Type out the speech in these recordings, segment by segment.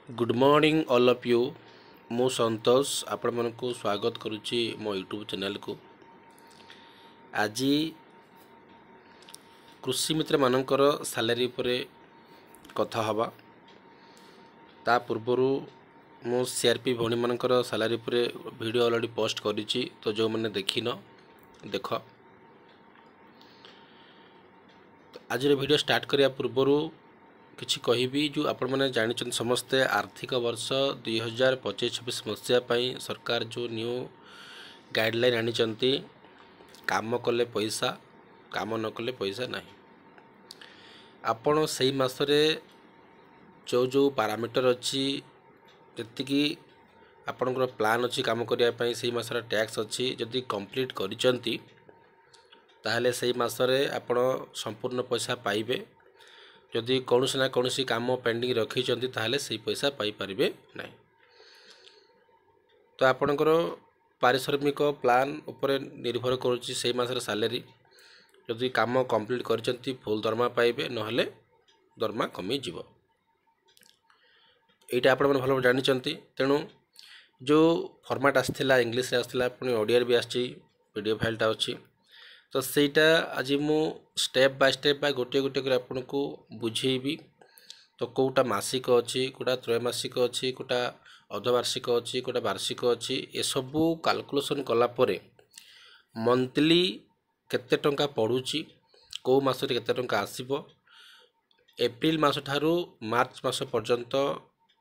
Good morning all of you. मु संतोष आपण मानक स्वागत करुच्ची मो यूट्यूब चैनल को। आज कृषि मित्र मानकर सैलरी पर कथा हवा ता पूर्वर मु सीआरपी भौणी मानकर सैलरी पर वीडियो ऑलरेडी पोस्ट करिछि, तो जो मैंने देखिन देख। आज वीडियो स्टार्ट करिया पूर्वर किछि कहिबी जो आपण माने जानिछन समस्ते आर्थिक वर्ष 2025-26 मसीहा पई सरकार जो न्यू गाइडलाइन आनिचंती, काम कले पैसा, काम न कले पैसा नहीं। आपण सही मासरे जो जो पैरामीटर अच्छी जति आपणकर प्लान अच्छी काम करिया पई सही मासरे टैक्स अच्छी जदि कंप्लीट करिचंती ताहले सही मासरे आपण संपूर्ण पैसा पाइबे। जदि कौन ना कौन काम पेंडिंग रखी ताहले सही पैसा पाई परिबे नहीं। तो आपणकर पारिश्रमिक प्लान उपर निर्भर करुच्ची सही मासर सैलरी। जदि काम कंप्लीट करचंती फुल दरमा पाइबे, नहले दरमा कमी जीवो। एटा आपण मन भलो जानिचंती। तेणु जो फॉर्मेट आसथिला इंग्लिश रे आसथिला पुनी ओडिया भी आछि, पीडीएफ फाइलटा अछि। तो सेटा आज मु स्टेप बाय स्टेप गोटे गोटे कर आपन को बुझेबी। तो कोटा मासिक अच्छी, कोटा त्रैमासिक अच्छी, कोटा अर्धवार्षिक अच्छी, कोटा वार्षिक अच्छी, ए सबू कैलकुलेशन कला परे मंथली केते टंका पड़ुची, को मासरे केते टंका आसीबो, एप्रिल मास ठारू मार्च मास पर्यंत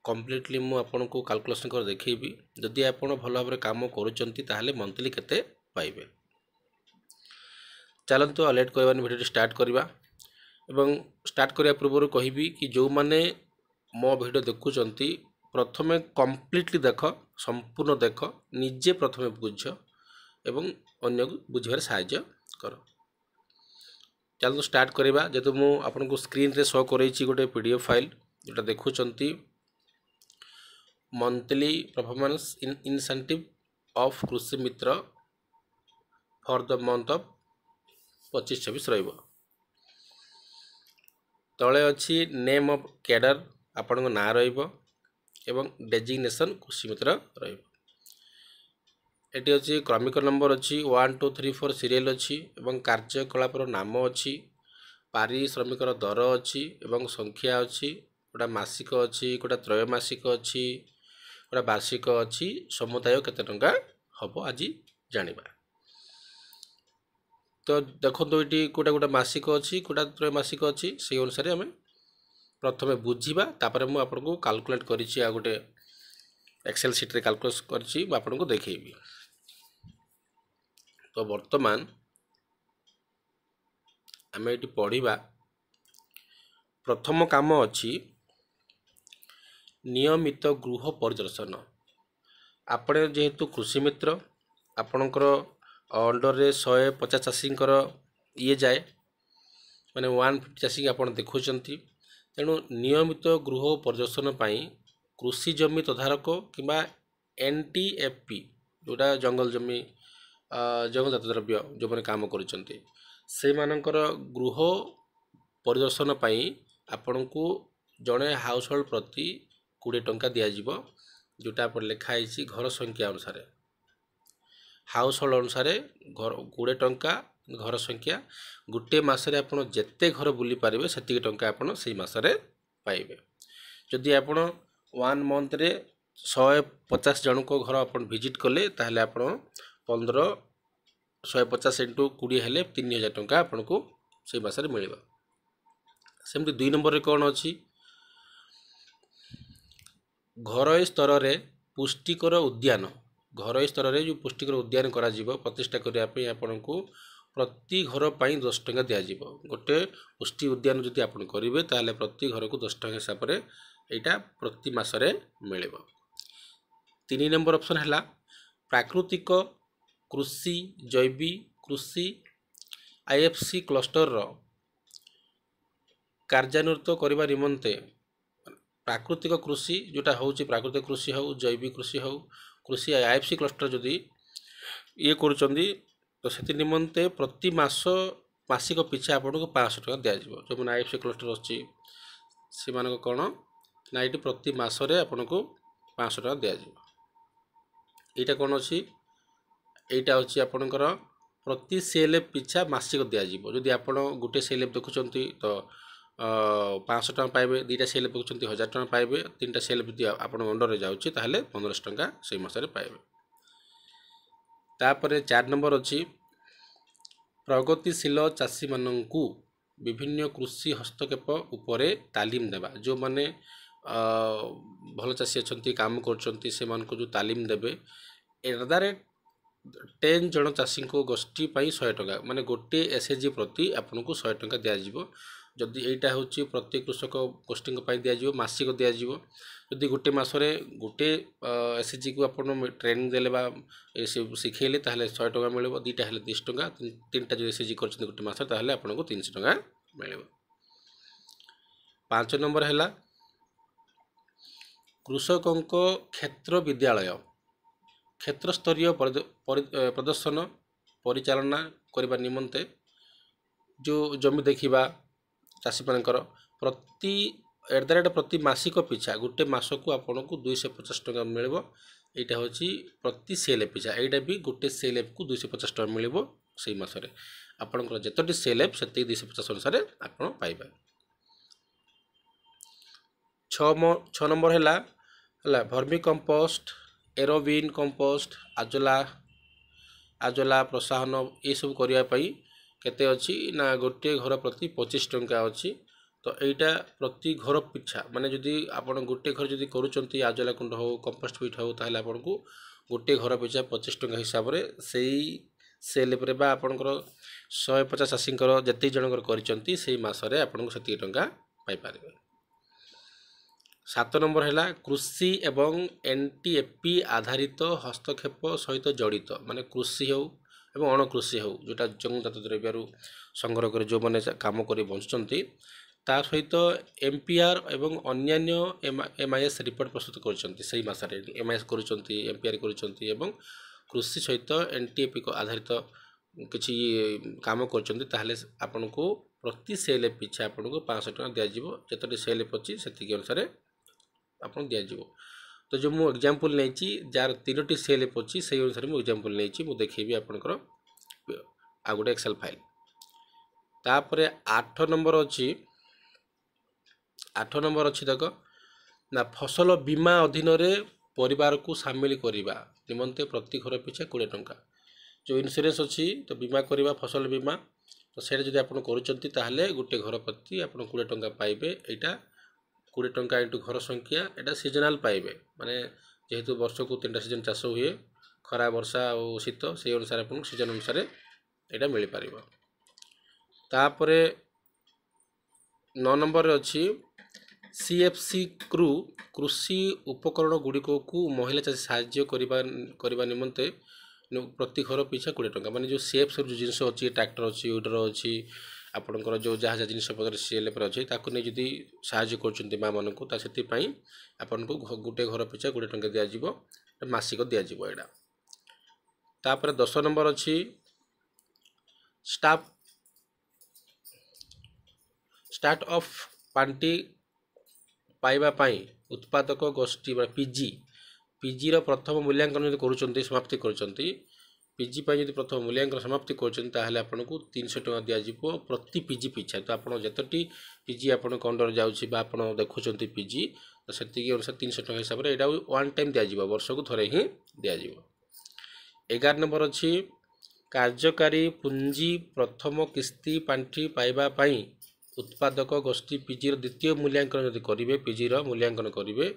कंप्लीटली मु आपन को कैलकुलेशन कर देखैबी। जदि आपन भलो भाबरे काम करूचंती ताहले मंथली केते पाइबे। चलते लेट करवानी वीडियो स्टार्ट करवा। एवं स्टार्ट करिया पूर्व कहिबी कि जो माने मो वीडियो देखुचंती प्रथमे कंप्लीटली देख, संपूर्ण देख, निजे प्रथमे बुझ एवं अन्य को बुझिबार सहायता कर। चलो स्टार्ट करवा। जेतु मु आपन को स्क्रीन रे शो करैछि गोटे पीडीएफ फाइल जोटा देखुचंती, मंथली परफॉर्मेंस इंसेंटिव ऑफ कृषि मित्र फॉर द मंथ ऑफ 25-26 रहिबो। तले अच्छी नेम ऑफ कैडर आपण ना रहिबो एवं डेजिग्नेशन कृषि मित्र रहिबो। एटी अच्छी क्रमिक नंबर अच्छी 1 2 3 4 सीरियल अच्छी एवं कार्यकलापर नाम अच्छी, पारिश्रमिक दर अच्छी एवं संख्या अच्छी, गोटा मासिक अच्छी, गोटा त्रैमासिक अच्छी, गोटा वार्षिक अच्छी, समुदाय केते टंका हबो आज जानिबा। तो देखो ये कोटा गोटा मासिक अच्छी, कोटा त्रैमासिक अच्छी, से अनुसार आम प्रथम बुझा। तापर मुझे आपको कैलकुलेट करिछि, आ गोटे एक्सेल सीट रे कैलकुलेट करिछि, आपको देखैबी। तो वर्तमान आम ये पढ़ा प्रथम काम अच्छी नियमित गृह परिदर्शन। आपणे जेहेतु कृषि मित्र, आपणकर अंडर रे 150 चाषी ये जाए माने 150 चाषी आप देखुंती। तेणु नियमित गृह परिदर्शन पाई कृषि जमी तदारक किंबा NTFP जोटा जंगल जमी जंगलजात द्रव्य जो मैंने काम करछंती से मानकर गृह परिदर्शन पाई आपण को जड़े हाउस होल्ड प्रति 20 टंका दिज्व, जोटा आप लिखाई घर संख्या अनुसार हाउस होल्ड अनुसार घर 20 टंका घर संख्या। गोटे मासरे आपन जेते घर बुली पारिबे सेति टंका आपन सेही मासरे पाइबे। जदि आपन 1 मंथ रे 150 जन को घर आपन विजिट कले ताहले आपन 15 150 इंटू 20 हेले 3000 टंका आपन को सेही मासरे मिलिबा। सेमति 2 नंबर रे कोन अछि, घर स्तर रे पुष्टिकर उद्यान। घर स्तर में जो पुष्टिकर उद्यान करा प्रतिष्ठा करने आपन को प्रति घर पर 10 टंका दिज्व। गोटे पुष्टि उद्यान जदि आप करेंगे ताहले प्रति घर को 10 टंका हिसाब से यहाँ प्रति मासरे मिल। 3 नंबर ऑप्शन है प्राकृतिक कृषि जैविक कृषि IFC क्लस्टर कार्यान्वित करने निमंते प्राकृतिक कृषि जोटा हूँ प्राकृतिक कृषि हो, जैविक कृषि हो, कृषि IFC क्लस्टर जदि ये करुँच तो से निमंते प्रति मास मासिक पिछा आपको 500 टंका दिज्व। जो मैंने IFC क्लस्टर अच्छी से कौन ना ये प्रति मासरे आपको 500 टଙ୍କା दिज्व। यहाँ कौन अच्छी यहाँ हूँ आपणकर प्रति सीएलएफ पिछा मासिक दिज्व। जदि आप गोटे सीएलएफ देखुं तो 500 टଙ୍କା पाइबे, 2टा सीएलएफ देखुं 1000 टଙ୍କା पाइबे, 3टा सीएलएफ यदि आप अंडर जाऊँगी ताहले 1500 टଙ୍କା से मासरे पाइबे। तापर 4 नंबर अच्छी प्रगतिशील चाषी मानू विभिन्न कृषि हस्तक्षेप उपरे तालीम देवा। जो माने भल चाषी अच्छा काम कर जो तालीम देवे एट 10 जन चाषी को गोष्ठी 100 टଙ୍କା माने गोटे एसएचजी प्रति आपको 100 टଙ୍କା दिज्व। जदि यहाँ हूँ प्रति कृषक गोष्ठी दिज्व मासिक दिज्व। जदि गोटे मासरे गोटे एसएचजी को आप ट्रेनिंग देले शिखेले ताहले 100 टଙ୍କା मिल, 2टा हेल्ले 200 टଙ୍କା, 3टा जो एसएचजी कर गोटे मास ताहले आपको 300 टଙ୍କା मिल। 5 नंबर है कृषकों क्षेत्र विद्यालय क्षेत्र स्तरीय प्रदर्शन परिचालना करने निमंते जो जमी देखा चाषी मानकर प्रति प्रति मासिक पिछा गोटे मास को आपन को 250 टଙ୍କା मिल। यहाँ हूँ प्रति सीएलएफ पिछा, यहाँ भी गोटे सीएलएफ को 250 टଙ୍କା मिल से मासरे आपंकर जितटी सीएलएफ से 250 अनुसार आप पाइबे। 6 नंबर है भर्मी कंपोस्ट एरोबिन कंपोस्ट आजोला प्रोत्साहन ये सब करने केते अच्छी ना गोटे घर प्रति 25 टଙ୍କା अच्छी। तो यहाँ प्रति घर पिछा माने जदि आप गोटे घर जदि करुँच आजोला कुंड हो कंपोस्ट पिट हो ताहले आपको गोटे घर पिछा 25 टଙ୍କା हिसाब से सही सेल्फ रे बा आपनकर 150 चाषी जिते जनकर करिसंती से मासरे आपको 70 टଙ୍କା पाई पारे। 7 नंबर है कृषि एवं एनटीएफपी आधारित हस्तक्षेप सहित जड़ित माने कृषि हो एवं अणकृषि हो जोटा जंगजात द्रव्य संग्रह कर जो मैंने कम कर बंचुंट ता सहित एमपीआर एवं अन्यान्य एमआईएस रिपोर्ट प्रस्तुत कर मासरे एमआईएस कर एमपीआर कर कृषि सहित एनटीएफपी को आधारित किसी काम कर आपन को प्रति सीएलएफ पिछा आपको 500 टଙ୍କା दिज्व। जिते सीएलएफ अच्छी से अनुसार आपको दिज्व। तो जो मुझे एग्जांपल नहीं जार 3टी सीएलएफ अच्छी से अनुसार मुझे एग्जांपल नहीं देखी आपंकर आ गोटे एक्सेल फाइल। तापर 8 नंबर अच्छी 8 नंबर अच्छी देख ना फसल बीमा अधीन रे परिवार को सामिल करने निमंते प्रति घर पिछा 20 टଙ୍କା जो इन्शुरेंस अच्छी तो बीमा करवा फसल बीमा तो से जब आप कर गोटे घर प्रति आप 20 टଙ୍କା पाइबे। यहाँ 20 टଙ୍କା इंटू घर संख्या यहाँ सीजनाल पाइबे माने जेहेतु वर्ष को 3टा सीजन चाष हुए खरा वर्षा और शीत से अनुसार आप सीजन अनुसार यहाँ मिल पार। तापर 9 नंबर अच्छी सीएफसी क्रू कृषि उपकरण गुड़िक को महिला चाषी साहाय्य करने निमंते प्रति घर पिछा 20 टଙ୍କା माने जो सीएफ जो जिनस अच्छी ट्रैक्टर अच्छी वीडर अच्छी आपंकर जो जहाँ जिनस पत्र सीएलएफ अच्छे ताकू जदि साहाय्य कर माँ मान को आपन को गोटे घर पिछा 20 टଙ୍କା दिज्व मासिक दिज्व। यहाँ तापर 10 नंबर अच्छी स्टार्ट ऑफ पांटी पाइबा उत्पादक गोष्ठी पीजी प्रथम मूल्यांकन जो कर समाप्ति कर पीजी जब प्रथम मूल्यांकन समाप्ति कर आपको 300 टଙ୍କା दिज्व प्रति पीजी पिछा। तो आप जितटी पीजी आप अंडर जाऊँ देखुं पीजी तो से अनुसार 300 टଙ୍କା हिसाब से यहाँ 1 टाइम दिज्व वर्ष को थे ही दिज्व। 11 नंबर अच्छी कार्यकारी पुंजी प्रथम किस्ती पांठी पाइबा उत्पादक गोष्ठी पीजी द्वितीय मूल्यांकन यदि करेंगे पीजी मूल्यांकन करेंगे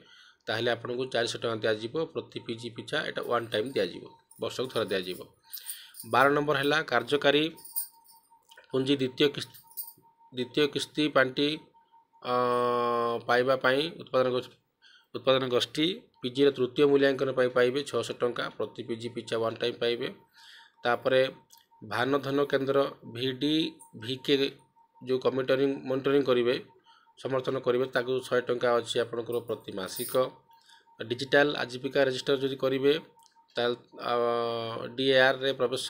ताहले आपको 400 टଙ୍କା दिज्व प्रति पीजी पिछा यहाँ 1 टाइम दिज्व वर्ष को थोड़ा दिज्व। 12 नंबर है कार्यकारी पुंजी द्वितीय किस्ती पांठी पाइबा उत्पादन गोष्ठी पीजी तृतीय मूल्यांकन पाइबे 600 टଙ୍କା प्रति पीजी पिछा 1 टाइम पाइबे। तापर भान धन केन्द्र VDVK जो मॉनिटरिंग करेंगे समर्थन करेंगे 100 टଙ୍କା अच्छी आपंकर प्रति मासिक। डिजिटल आजीविका रजिस्टर जो करेंगे DAR रे प्रवेश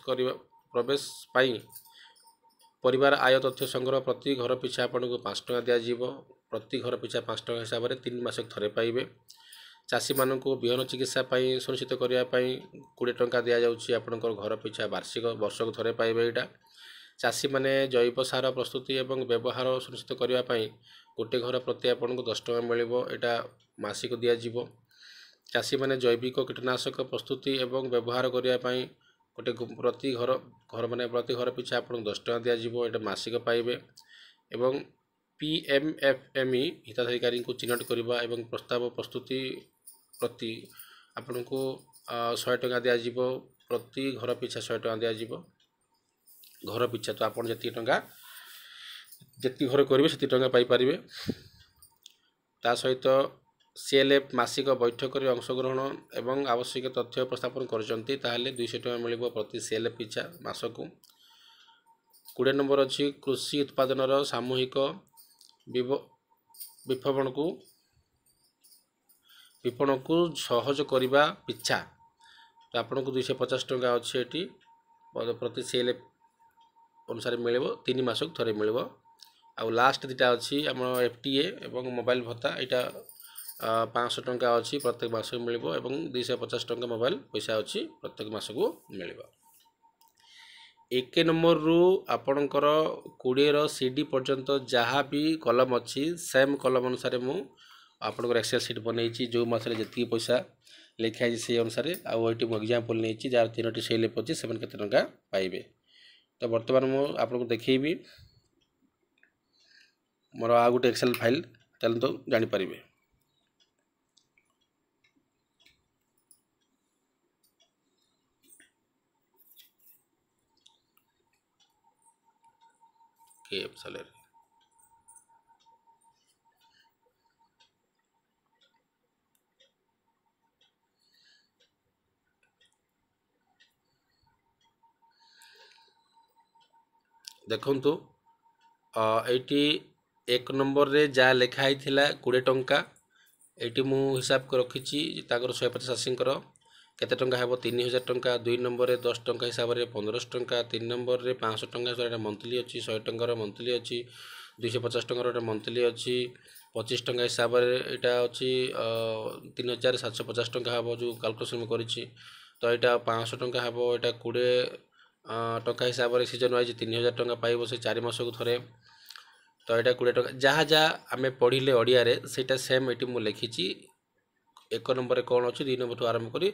परिवार आय तथ्य संग्रह प्रति घर पिछा आपको 5 टଙ୍କା दिज्व प्रति घर पिछा 5 टଙ୍କା हिसाब से 3 मासक थरे पाइबे। चाषी मानक बिहन चिकित्सा सुनिश्चित करने 20 टଙ୍କା दि जाऊँगी आपंकर घर पिछा वार्षिक वर्षक थरे पाइबे। यहाँ चाषी मैंने जैव सार प्रस्तुति और व्यवहार सुनिश्चित करने गोटे घर प्रति आपन को 10 टଙ୍କା मिलिबो। एटा मासिक दिज्व। चाषी मैंने जैविक कीटनाशक प्रस्तुति और व्यवहार करने गोटे प्रति घर मैंने प्रति घर पिछा आपको 10 टଙ୍କା दिज्व। एटा मासिक पाइबे। एवं PMFME हिताधिकारी को चिन्हट करने और प्रस्ताव प्रस्तुति प्रति आपन को 100 टଙ୍କା दिज्व। प्रति घर पिछा 100 टଙ୍କା दिज्व। घर पिछा तो आपन जी टଙ୍କା जी घर करेंगे से टଙ୍କା पाइपर। ता सहित CLF मासिक बैठक में अंशग्रहण एवं आवश्यक तथ्य उपस्थापन करते 200 टଙ୍କା मिल प्रति CLF पिछा मासक। 20 नंबर अच्छी कृषि उत्पादन सामूहिक विपणन को सहज करने पिछा तो आपन को 250 टଙ୍କା अच्छे ये प्रति CLF अनुसार मिल 3 मासक थरे मिल। आ लास्ट दुटा अच्छी आम FTA एवं मोबाइल भत्ता यहाँ 500 टଙ୍କା अच्छी प्रत्येक मास मिल और 250 टଙ୍କା मोबाइल पैसा अच्छी प्रत्येक मास को मिल। 1 नंबर रु आपणकर 20 CD पर्यंत जहाँ भी कलम अच्छी सेम कलम अनुसार मु आपणकर एक्सेल सीट बनई जो मासरे जी पैसा लिखाई से अनुसार आईटी मुझे एग्जाम्पल नहीं जार 3टी CLF अच्छी से केते टଙ୍କା पाइबे। तो बर्तमान मु आपको देखी मोर आ गोटे एक्सेल फाइल चल तो जानीपर। देखु ये 1 नंबर रे जहाँ लिखाई 20 टଙ୍କା ये मु हिसाब कर रखी 150 चाषी केते टଙ୍କା है 3000 टଙ୍କା। 2 नंबर रे 10 टଙ୍କା हिसाब से 1500 टଙ୍କା। 3 नंबर रे 500 टଙ୍କା मंथली अच्छी। 100 टଙ୍କାର मंथली अच्छी। 250 ଟଙ୍କାର मंथली अच्छी। 25 ଟଙ୍କା हिसाब से यहाँ अच्छी 3750 ଟଙ୍କା हम जो काल्कुलेसन करी तो यहाँ 500 ଟଙ୍କା हम यहाँ 20 ଟଙ୍କା हिसाब से सीजन वाइज 3000 ଟଙ୍କା पाइब से 4 मास को थरे। तो यहाँ 20 ଟଙ୍କା जहाँ जहाँ आम पढ़ले ओडिया से सेम ये मुझे लिखी 1 नंबर कौन अच्छी 2 नंबर आरंभ करी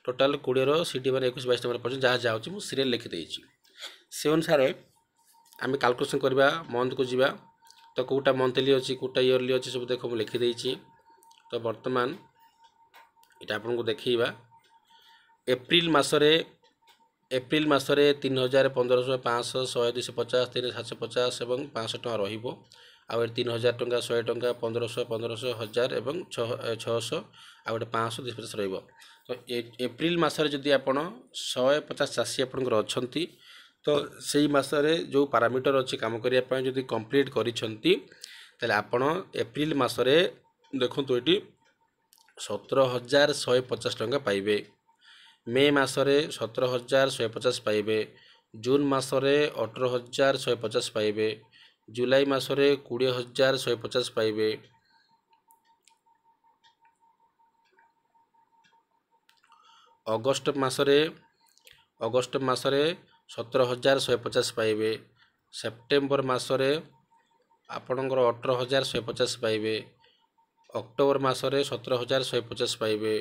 टोटाल 20 CD मैंने 21-22 नंबर पर्यटन जहाँ जहाँ अच्छी मुझे सीरियल लिखिदे से अनुसार आम काल्कुलेसन करवा मंथ को जीवा तो कौटा मंथली अच्छी कौटा इयरली अच्छी सब देख मुझे लिखिदे। तो बर्तमान ये आपन को देखा एप्रिल मसरे 3000 1500 500 100 250 3750 और 500 टଙ୍କା रहिबो। आ 3000 टଙ୍କା 100 टଙ୍କା 1500 1500 1000 और 600 आ 500 250 रहिबो। तो एप्रिल मसरे जदि आपण 150 चाषी आपनकर अछंती तो सही मसरे जो पैरामीटर अच्छी काम करने जदि कंप्लीट करिसंती ताले आपण एप्रिल मसरे देखंतु एटी 17150 टଙ୍କା पाइबे। मे मसरे 17150 पाइबे। जून मसरे 18150 पाइबे। जुलाई मसरे 20150 पाइबे। अगस्ट मसरे 17150 पाइबे। सेप्टेम्बर मसरे आपणकर 18150 पाइबे। अक्टोबर मसरे 17150 पाइबे।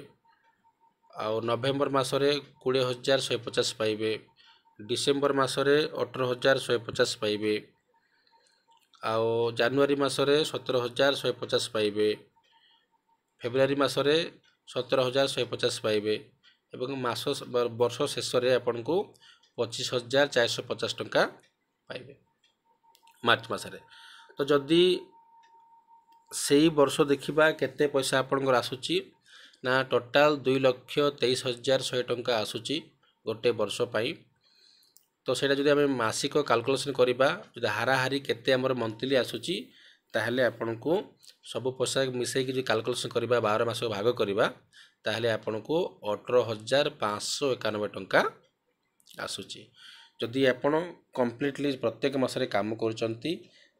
आउ नवेम्बर मसरे 20150 पाइबे। डिसेम्बर मसरे 18150 पाइबे। आउ जानुआरी मसरे 17150 पाइबे। फेब्रुआरी मसरे 17150 पाइबे। एवं मास वर्ष शेष में आपन को 25450 टଙ୍କା पाइबे मार्च मसरे। तो जदि सही वर्ष देखा केते पैसा आपनकर आसुची ना टोटाल 2,23,100 टଙ୍କା आसुची गोटे वर्ष पाई। तो सेटा जदि आम मासिक काल्कुलेसन करवा जदि हाराहारी केते आमर मंथली आसुची ताहले आपन को सब पैसा मिसेक जो काल्कुलेसन करवा 12 मास भाग करवा ताहले आपन को 18,591 टଙ୍କା आसुची। जदि आपन कंप्लीटली प्रत्येक मासरे काम करचंती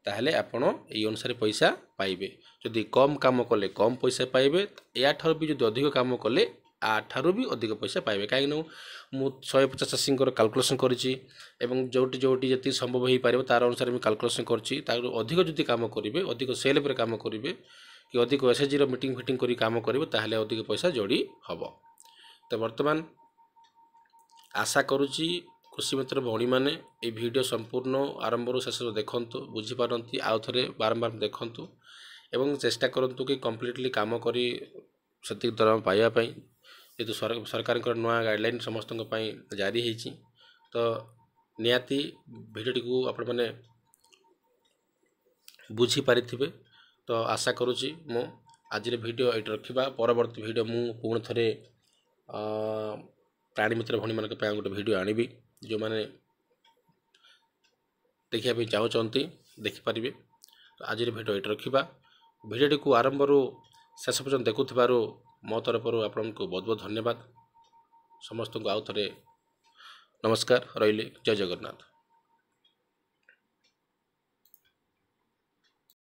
ताहले आपण एई अनुसार पैसा पाइबे। जदि कम काम कले कम पैसा पाइबे, या ठार भी जदि अधिक काम कले आठारू भी अधिक पैसा पाइबे। कहीं मु 150 चाषी कैलकुलेसन करिछि एवं जोटी जोटी जति संभव हो पारिबो तार अनुसार मैं कैलकुलेसन करछि। तार अधिक जदि काम करिवे, अधिक सेल पर काम करिवे कि अधिक एसएचजी रो मीटिंग फिटिंग करी काम करिवे, ताहले अधिक पैसा जोड़ी हबो। तो वर्तमान आशा करुछि कृषि मित्र भौणी मैंने ये वीडियो संपूर्ण आरंभ शेष देखु, बुझीपारती, आउ थे बारंबार देखु एवं चेष्टा करूँ कि कम्प्लीटली काम करी सतिक दरमा पाइबापी। जेहेतु सरकार नुआ गाइडलाइन समस्त जारी होती, तो निहाती भिडियोटी को आपण मैंने बुझीपारि। तो आशा करुँची मु आज वीडियो ये रखा, परवर्ती वीडियो मु पुणी थे प्राणी मित्र भौणी मान गोटे वीडियो आनिबी, जो मैंने देखा चाहते देखिपारे। तो आज वीडियो ये रखा, वीडियोटी को आरंभ शेष पर्यटन देखुवर मो तरफ आपन को बहुत बहुत धन्यवाद। समस्त को आउ थे नमस्कार, रही जय जगन्नाथ।